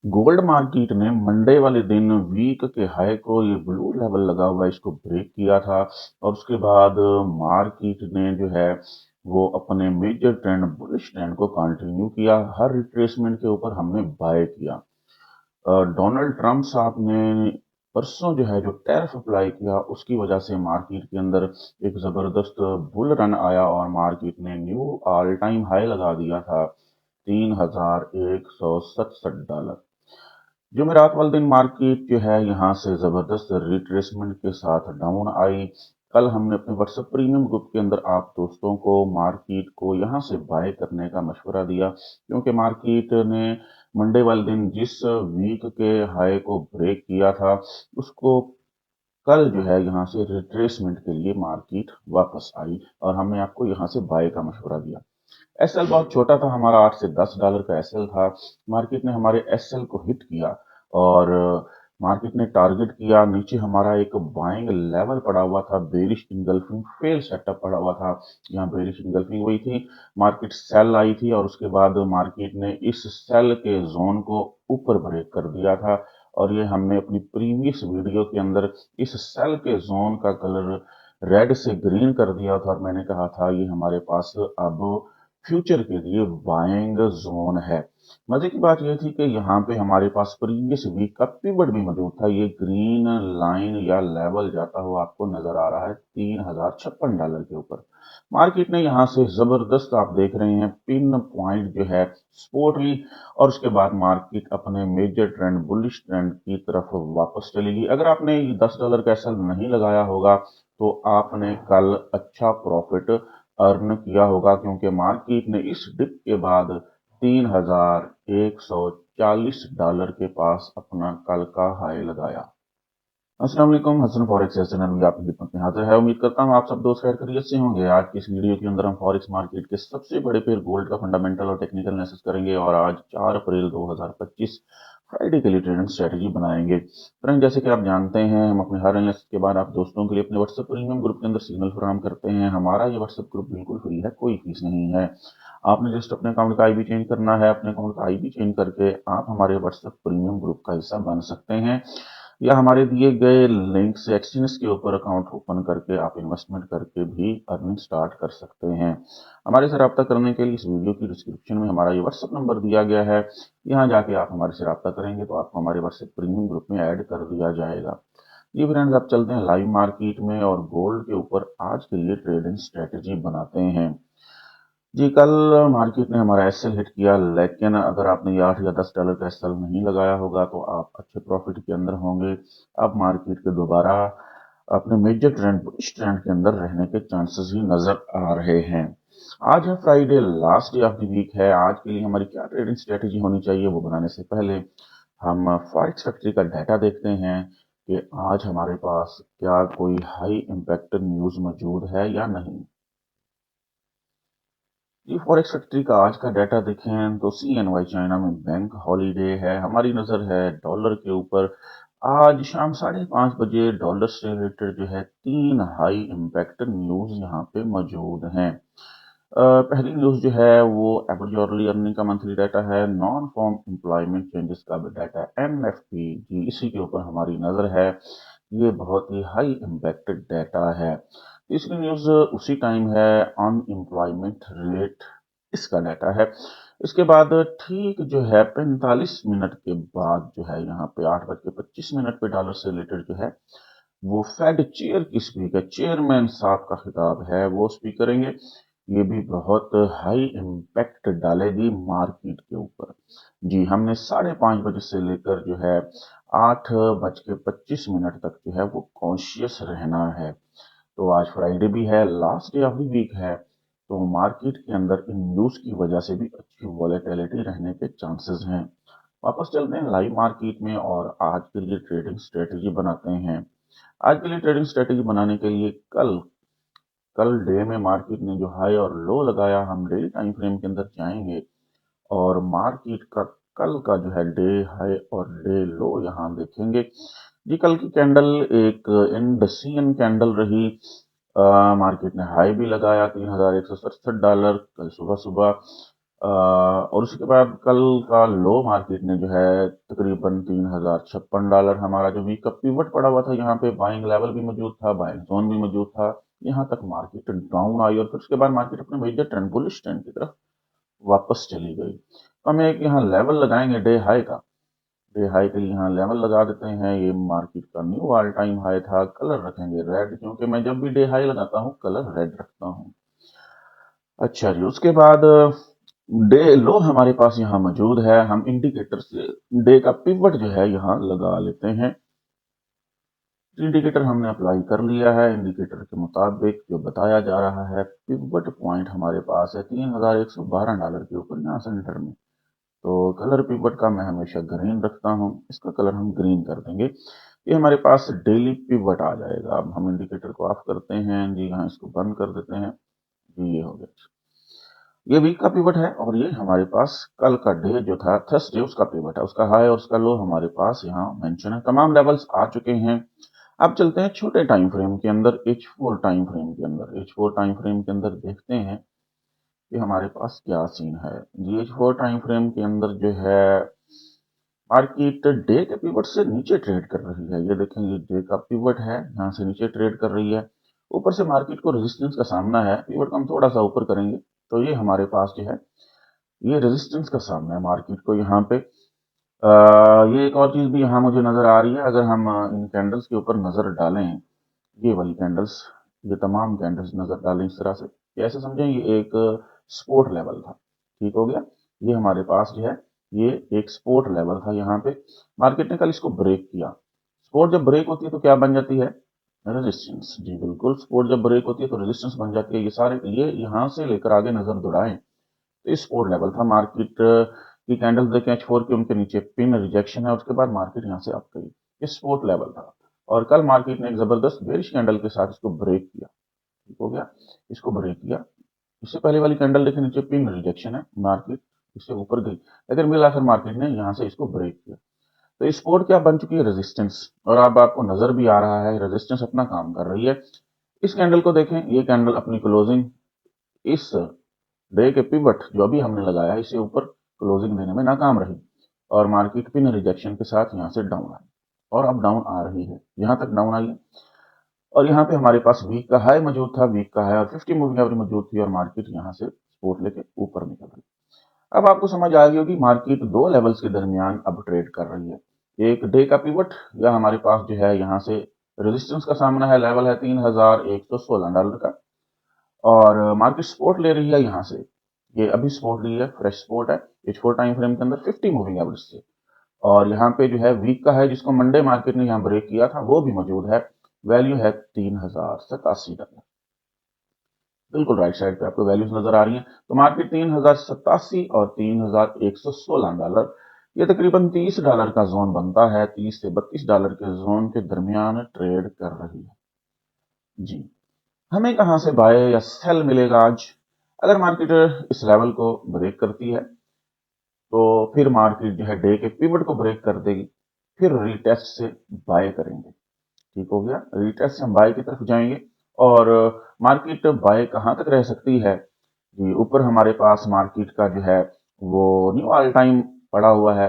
Gold market ने Monday वाले दिन वीक के हाई को ये ब्लू लेवल लगा हुआ है इसको ब्रेक किया था और उसके बाद मार्केट ने जो है वो अपने मेजर ट्रेंड बुलिश ट्रेंड को कंटिन्यू किया। हर रिट्रेसमेंट के ऊपर हमने बाय किया। डोनाल्ड ट्रंप साहब ने परसों जो है जो टैरिफ अप्लाई किया उसकी वजह से मार्केट के अंदर एक जबरदस्त बुल रन आया और मार्केट ने न्यू ऑल टाइम हाई लगा दिया था $3,167। जुमेरात वाले दिन मार्केट जो है यहाँ से जबरदस्त रिट्रेसमेंट के साथ डाउन आई। कल हमने अपने व्हाट्सएप प्रीमियम ग्रुप के अंदर आप दोस्तों को मार्केट को यहाँ से बाय करने का मशवरा दिया क्योंकि मार्केट ने मंडे वाले दिन जिस वीक के हाई को ब्रेक किया था उसको कल जो है यहाँ से रिट्रेसमेंट के लिए मार्केट वापस आई और हमने आपको यहाँ से बाय का मशवरा दिया। एसएल बहुत छोटा था हमारा, $8 से $10 का एसएल था। मार्केट ने हमारे एसएल को हिट किया और मार्केट ने टारगेट किया। नीचे हमारा एक बाइंग लेवल पड़ा हुआ था, बेरिश इंगल्फिंग फेल सेटअप पड़ा हुआ था। यहाँ बेरिश इंगल्फिंग हुई थी, मार्केट सेल आई थी और उसके बाद मार्केट ने इस सेल के जोन को ऊपर ब्रेक कर दिया था और ये हमने अपनी प्रीवियस वीडियो के अंदर इस सेल के जोन का कलर रेड से ग्रीन कर दिया था और मैंने कहा था ये हमारे पास अब फ्यूचर के लिए बाइंग जोन है। मजे की बात यह थी कि यहाँ पे हमारे पास प्रीवियस वीक का पिवट भी मौजूद था। ये ग्रीन लाइन या लेवल जाता हुआ आपको नजर आ रहा है $3,056 के ऊपर। मार्केट ने यहाँ से जबरदस्त आप देख रहे हैं पिन पॉइंट जो है सपोर्ट ली और उसके बाद मार्केट अपने मेजर ट्रेंड बुलिश ट्रेंड की तरफ वापस चलेगी। अगर आपने $10 का एसएल नहीं लगाया होगा तो आपने कल अच्छा प्रॉफिट अर्न किया होगा क्योंकि मार्केट ने इस डिप के बाद $3,140 के पास अपना कल का हाई लगाया। अस्सलाम वालेकुम, हसन फॉरेक्स चैनल में आपकी खिदमत में हाजिर है। उम्मीद करता हूँ आप सब दोस्त खैर खैरियत से होंगे। आज की इस वीडियो के अंदर हम फॉरेक्स मार्केट के सबसे बड़े पेयर गोल्ड का फंडामेंटल और टेक्निकल एनालिसिस करेंगे और आज 4 अप्रैल 2025 फ्राइडे के लिए ट्रेडिंग स्ट्रेटजी बनाएंगे। फ्रेंड, जैसे कि आप जानते हैं हम अपने हर एनालिसिस के बाद आप दोस्तों के लिए अपने व्हाट्सएप प्रीमियम ग्रुप के अंदर सिग्नल फराहम करते हैं। हमारा ये व्हाट्सएप ग्रुप बिल्कुल फ्री है, कोई फीस नहीं है। आपने जस्ट अपने अकाउंट का आईबी चेंज करना है। अपने अकाउंट का आईबी चेंज करके आप हमारे व्हाट्सएप प्रीमियम ग्रुप का हिस्सा बन सकते हैं या हमारे दिए गए लिंक से एक्सचेंज के ऊपर अकाउंट ओपन करके आप इन्वेस्टमेंट करके भी अर्निंग स्टार्ट कर सकते हैं। हमारे से रब्ता करने के लिए इस वीडियो की डिस्क्रिप्शन में हमारा ये व्हाट्सएप नंबर दिया गया है। यहाँ जाके आप हमारे से रब्ता करेंगे तो आपको हमारे व्हाट्सएप प्रीमियम ग्रुप में ऐड कर दिया जाएगा। जी फ्रेंड्स, आप चलते हैं लाइव मार्केट में और गोल्ड के ऊपर आज के लिए ट्रेडिंग स्ट्रेटेजी बनाते हैं। जी, कल मार्केट ने हमारा एसएल हिट किया, लेकिन अगर आपने ये $8 या $10 का एसएल नहीं लगाया होगा तो आप अच्छे प्रॉफिट के अंदर होंगे। अब मार्केट के दोबारा अपने मेजर ट्रेंड बुलिश ट्रेंड के अंदर रहने के चांसेस ही नजर आ रहे हैं। आज है Friday, last day of the week है। आज के लिए हमारी क्या ट्रेडिंग स्ट्रेटेजी होनी चाहिए वो बनाने से पहले हम फॉरेक्स फैक्ट्री का डाटा देखते हैं कि आज हमारे पास क्या कोई हाई इम्पैक्ट न्यूज मौजूद है या नहीं। जी, फॉरेक्स फैक्ट्री का आज का डाटा देखें तो CNY चाइना में बैंक हॉलीडे है। हमारी नज़र है डॉलर के ऊपर। आज शाम 5:30 बजे डॉलर से रिलेटेड जो है 3 हाई इम्पैक्ट न्यूज़ यहाँ पे मौजूद हैं। पहली न्यूज़ जो है वो एवरेज अर्ली अर्निंग का मंथली डाटा है। नॉन फॉर्म एम्प्लॉयमेंट चेंजेस का भी डाटा है, NFP जी, इसी के ऊपर हमारी नज़र है। ये बहुत ही हाई इम्पैक्टेड डाटा है। तीसरी न्यूज़ उसी टाइम है, अनएम्प्लॉयमेंट रेट, इसका डाटा है। इसके बाद ठीक जो है 45 मिनट के बाद जो है यहाँ पे 8:25 पे डॉलर से रिलेटेड जो है वो फेड चेयर की स्पीकर, चेयरमैन साहब का खिताब है, वो स्पीक करेंगे। ये भी बहुत हाई इम्पैक्ट डालेगी मार्केट के ऊपर। जी, हमने 5:30 बजे से लेकर जो है 8:25 तक जो है वो कॉन्शियस रहना है। तो आज फ्राइडे भी है, last day of the week है, तो मार्केट के अंदर इन न्यूज की वजह से भी अच्छी वॉलेटिलिटी रहने के चांसेस हैं। वापस चलते हैं लाइव मार्केट में और आज के लिए ट्रेडिंग स्ट्रेटेजी बनाते हैं। आज के लिए ट्रेडिंग स्ट्रेटेजी बनाने के लिए कल कल डे में मार्केट ने जो हाई और लो लगाया, हम डेली टाइम फ्रेम के अंदर जाएंगे और मार्केट का कल का जो है डे हाई और डे लो यहाँ देखेंगे। जी, कल की कैंडल एक इंडसियन कैंडल रही। मार्केट ने हाई भी लगाया $3,167 कल सुबह सुबह। और उसके बाद कल का लो मार्केट ने जो है तकरीबन $3056 हमारा जो वीक का पिवट पड़ा हुआ था, यहाँ पे बाइंग लेवल भी मौजूद था, बाइंग जोन भी मौजूद था, यहाँ तक मार्केट डाउन आई और फिर उसके बाद मार्केट अपने मेजर ट्रेंड बुलिश ट्रेंड की तरफ वापस चली गई। तो हम एक यहाँ लेवल लगाएंगे डे हाई का, डे हाई के लिए यहाँ लेवल लगा देते हैं। ये मार्केट का न्यू ऑल टाइम हाई था। कलर रखेंगे रेड, क्योंकि मैं जब भी डे हाई लगाता हूँ कलर रेड रखता हूँ। अच्छा जी, उसके बाद डे लो हमारे पास यहाँ मौजूद है। हम इंडिकेटर से डे का पिवट जो है यहाँ लगा लेते हैं। इंडिकेटर हमने अप्लाई कर लिया है। इंडिकेटर के मुताबिक जो बताया जा रहा है, पिवट पॉइंट हमारे पास है $3112 के ऊपर यहाँ सेंटर में। तो कलर पिवट का मैं हमेशा ग्रीन रखता हूँ, इसका कलर हम ग्रीन कर देंगे। ये हमारे पास डेली पिवट आ जाएगा। अब हम इंडिकेटर को ऑफ करते हैं जी, हाँ इसको बंद कर देते हैं जी, ये हो गया। ये वीक का पिवट है और ये हमारे पास कल का डे जो था थर्सडे उसका पिवट है। उसका हाई और उसका लो हमारे पास यहाँ मेंशन है। तमाम लेवल्स आ चुके हैं। अब चलते हैं छोटे टाइम फ्रेम के अंदर, H4 टाइम फ्रेम के अंदर। H4 टाइम फ्रेम के अंदर देखते हैं कि हमारे पास क्या सीन है जी। H4 टाइम फ्रेम के अंदर जो है मार्केट डे के पिवट से नीचे ट्रेड कर रही है। ये देखें, ये डे का पिवट है, यहाँ से नीचे ट्रेड कर रही है। ऊपर से मार्केट को रेजिस्टेंस का सामना है। पिवट को हम थोड़ा सा ऊपर करेंगे तो ये हमारे पास जो है ये रेजिस्टेंस का सामना है मार्केट को यहाँ पे। ये एक और चीज भी यहाँ मुझे नजर आ रही है। अगर हम इन कैंडल्स के ऊपर नजर डालें, ये वाली कैंडल्स, ये तमाम कैंडल्स नजर डालें इस तरह से, ऐसे समझें ये एक सपोर्ट लेवल था। ठीक हो गया। ये हमारे पास जो है ये एक सपोर्ट लेवल था। यहाँ पे मार्केट ने कल इसको ब्रेक किया। सपोर्ट जब ब्रेक होती है तो क्या बन जाती है? रेजिस्टेंस। जी बिल्कुल, सपोर्ट जब ब्रेक होती है तो रेजिस्टेंस बन जाती है। ये सारे ये यहाँ से लेकर आगे नजर दौड़ाएं तो ये सपोर्ट लेवल था। मार्केट की कैंडल देखें H4 के, उनके नीचे पिन रिजेक्शन है, उसके बाद मार्केट यहाँ से अप गई। ये सपोर्ट लेवल था और कल मार्केट ने एक जबरदस्त बेरिश कैंडल के साथ इसको ब्रेक किया। ठीक हो गया, इसको ब्रेक किया। इससे पहले वाली कैंडल देखें, नीचे पिन रिजेक्शन है, मार्केट इससे ऊपर गई, लेकिन मिलाकर मार्केट ने यहाँ से इसको ब्रेक किया। तो ये सपोर्ट क्या बन चुकी है? रेजिस्टेंस। और अब आपको नजर भी आ रहा है रेजिस्टेंस अपना काम कर रही है। इस कैंडल को देखें, ये कैंडल अपनी क्लोजिंग इस डे के पिवट जो अभी हमने लगाया है इससे ऊपर क्लोजिंग देने में नाकाम रही और मार्केट पिन रिजेक्शन के साथ यहाँ से डाउन आई और अब डाउन आ रही है। यहाँ तक डाउन आई है और यहाँ पे हमारे पास वीक का हाई मौजूद था, वीक का हाई और 50 मूविंग एवरेज मौजूद थी और मार्केट यहाँ से सपोर्ट लेके ऊपर निकल रही। अब आपको समझ आ गई होगी मार्केट दो लेवल्स के दरमियान अब ट्रेड कर रही है। एक डे का पिवट या हमारे पास जो है यहाँ से रेजिस्टेंस का सामना है, लेवल है $3116 का और मार्केट सपोर्ट ले रही है यहाँ से। ये अभी सपोर्ट ली है, फ्रेश सपोर्ट है H4 टाइम फ्रेम के अंदर 50 मूविंग एवरेज से। और यहाँ पे जो है वीक का है जिसको मंडे मार्केट ने यहाँ ब्रेक किया था वो भी मौजूद है। वैल्यू है $3087। बिल्कुल राइट साइड पे आपको वैल्यूज नजर आ रही हैं। तो मार्केट 3087 और $3116, ये तकरीबन $30 का जोन बनता है। $30 से $32 के जोन के दरमियान ट्रेड कर रही है जी। हमें कहां से बाय या सेल मिलेगा आज? अगर मार्केट इस लेवल को ब्रेक करती है तो फिर मार्केट जो है डे के पिवट को ब्रेक कर देगी, फिर रीटेस्ट से बाय करेंगे। ठीक हो गया, रीटेस्ट से हम बाय की तरफ जाएंगे और मार्केट बाय कहां तक रह सकती है जी? ऊपर हमारे पास मार्केट का जो है वो न्यू ऑल टाइम पड़ा हुआ है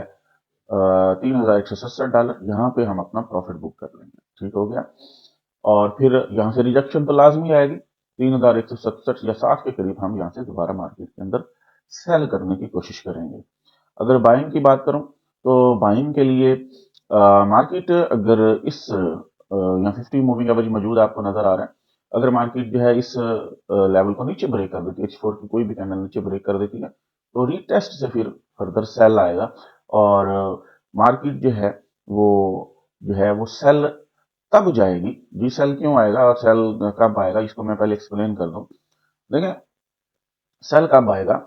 $3167। यहाँ पे हम अपना प्रॉफिट बुक कर लेंगे। ठीक हो गया, और फिर यहाँ से रिजेक्शन तो लाजमी आएगी, 3167 या 7 के करीब हम यहाँ से दोबारा मार्केट के अंदर सेल करने की कोशिश करेंगे। अगर बाइंग की बात करूं तो बाइंग के लिए मार्केट अगर इस यहाँ 50 मूविंग एवरेज मौजूद आपको नजर आ रहा है, अगर मार्केट जो है इस लेवल को नीचे ब्रेक कर देती है, H4 की कोई भी कैंडल नीचे ब्रेक कर देती है तो रीटेस्ट से फिर फर्दर सेल आएगा और मार्केट जो है वो सेल तब जाएगी जी। सेल क्यों आएगा और सेल कब आएगा इसको मैं पहले एक्सप्लेन कर दूं। देखिए, सेल कब आएगा?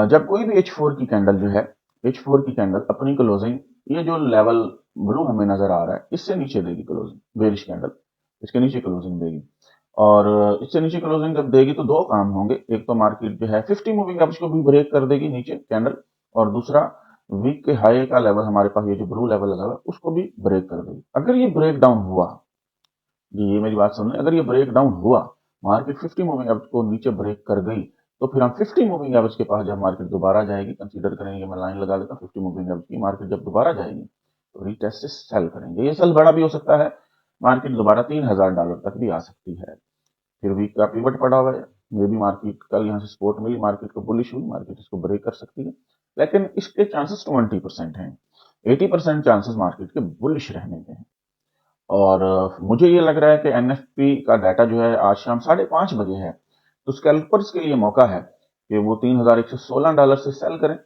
जब कोई भी H4 की कैंडल जो है, H4 की कैंडल अपनी क्लोजिंग, ये जो लेवल ब्लू हमें नजर आ रहा है इससे नीचे देगी क्लोजिंग, बेरिश कैंडल इसके नीचे क्लोजिंग देगी और इससे नीचे क्लोजिंग जब देगी तो दो काम होंगे। एक तो मार्केट जो है 50 मूविंग एवरेज को भी ब्रेक कर देगी नीचे कैंडल, और दूसरा वीक के हाई का लेवल हमारे पास ये जो ब्लू लेवल लगा हुआ है उसको भी ब्रेक कर देगी। अगर ये ब्रेक डाउन हुआ जी, ये मेरी बात सुन लें, अगर ये ब्रेक डाउन हुआ, मार्केट 50 मूविंग एवरेज को नीचे ब्रेक कर गई, तो फिर हम 50 मूविंग एवरेज के पास जब मार्केट दोबारा जाएगी, कंसीडर करेंगे, मैं लाइन लगा देता हूँ 50 मूविंग एवरेज की, मार्केट जब दोबारा जाएगी तो रीटेस्ट से सेल करेंगे। ये सेल बड़ा भी हो सकता है, मार्केट दोबारा $3000 तक भी आ सकती है। फिर वीक का पिवट पड़ा हुआ है, ये भी मार्केट कल यहाँ से सपोर्ट मिली, मार्केट को बुलिश हुई, मार्केट इसको ब्रेक कर सकती है, लेकिन इसके चांसेस 20% हैं। 80% चांसेस मार्केट के बुलिश रहने के हैं। और मुझे ये लग रहा है कि एनएफपी का डाटा जो है आज शाम 5:30 बजे है, तो स्कैल्पर्स के लिए मौका है कि वो $3116 से सेल करें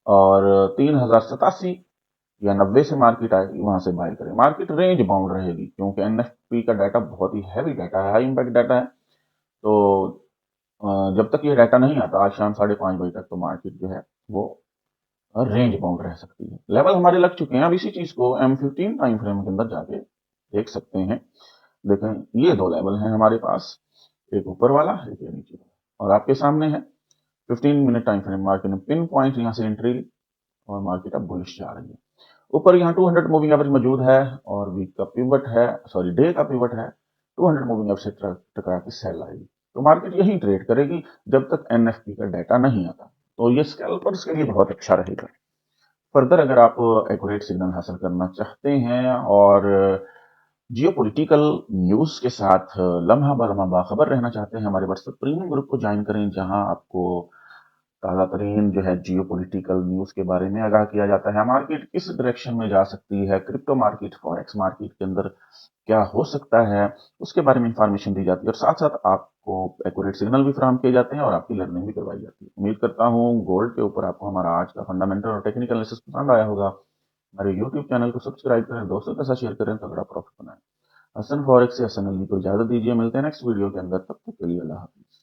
और 3087 या 90 से मार्केट आएगी, वहां से बाय करें। मार्केट रेंज बाउंड रहेगी क्योंकि एनएफपी का डाटा बहुत ही हैवी डाटा है, हाई इम्पैक्ट डाटा है। तो जब तक ये डाटा नहीं आता आज शाम 5:30 बजे तक, तो मार्केट जो है वो रेंज बाउंड रह सकती है। लेवल हमारे लग चुके हैं, अब इसी चीज को M15 टाइम फ्रेम के अंदर जाके देख सकते हैं। देखें, ये दो लेवल हैं हमारे पास, एक ऊपर वाला, एक ये नीचे वाला, और आपके सामने है 15 मिनट टाइम फ्रेम। मार्केट ने पिन पॉइंट यहाँ से एंट्री ली और मार्केट अब बुलिश जा रही है। ऊपर यहाँ 200 मूविंग एवरेज मौजूद है और वीक का पिवट है, सॉरी डे का पिवट है। 200 मूविंग एवरेज से टकरा के सेल आएगी, तो मार्केट यही ट्रेड करेगी जब तक एनएफपी का डाटा नहीं आता। तो ये स्कैल्पर्स के लिए बहुत अच्छा रहेगा। फर्दर अगर आप एक्यूरेट सिग्नल हासिल करना चाहते हैं और जियोपॉलिटिकल न्यूज़ के साथ लम्हा ब लम्हा बाखबर रहना चाहते हैं, हमारे व्हाट्सएप प्रीमियम ग्रुप को ज्वाइन करें, जहां आपको ताज़ा तरीन जो है जियोपॉलिटिकल न्यूज़ के बारे में आगाह किया जाता है। मार्केट किस डायरेक्शन में जा सकती है, क्रिप्टो मार्केट, फॉरेक्स मार्केट के अंदर क्या हो सकता है, उसके बारे में इंफॉर्मेशन दी जाती है, और साथ साथ आपको एक्यूरेट सिग्नल भी फराहम किए जाते हैं और आपकी लर्निंग भी करवाई जाती है। उम्मीद करता हूँ गोल्ड के ऊपर आपको हमारा आज का फंडामेंटल और टेक्निकल एनालिसिस पसंद आया होगा। हमारे यूट्यूब चैनल को सब्सक्राइब करें, दोस्तों के साथ शेयर करें, तगड़ा प्रॉफिट बनाएं। हसन फॉरेक्स से हसन अली को इजाजत दीजिए, मिलते हैं नेक्स्ट वीडियो के अंदर, तब तक के लिए अल्लाह हाफिज।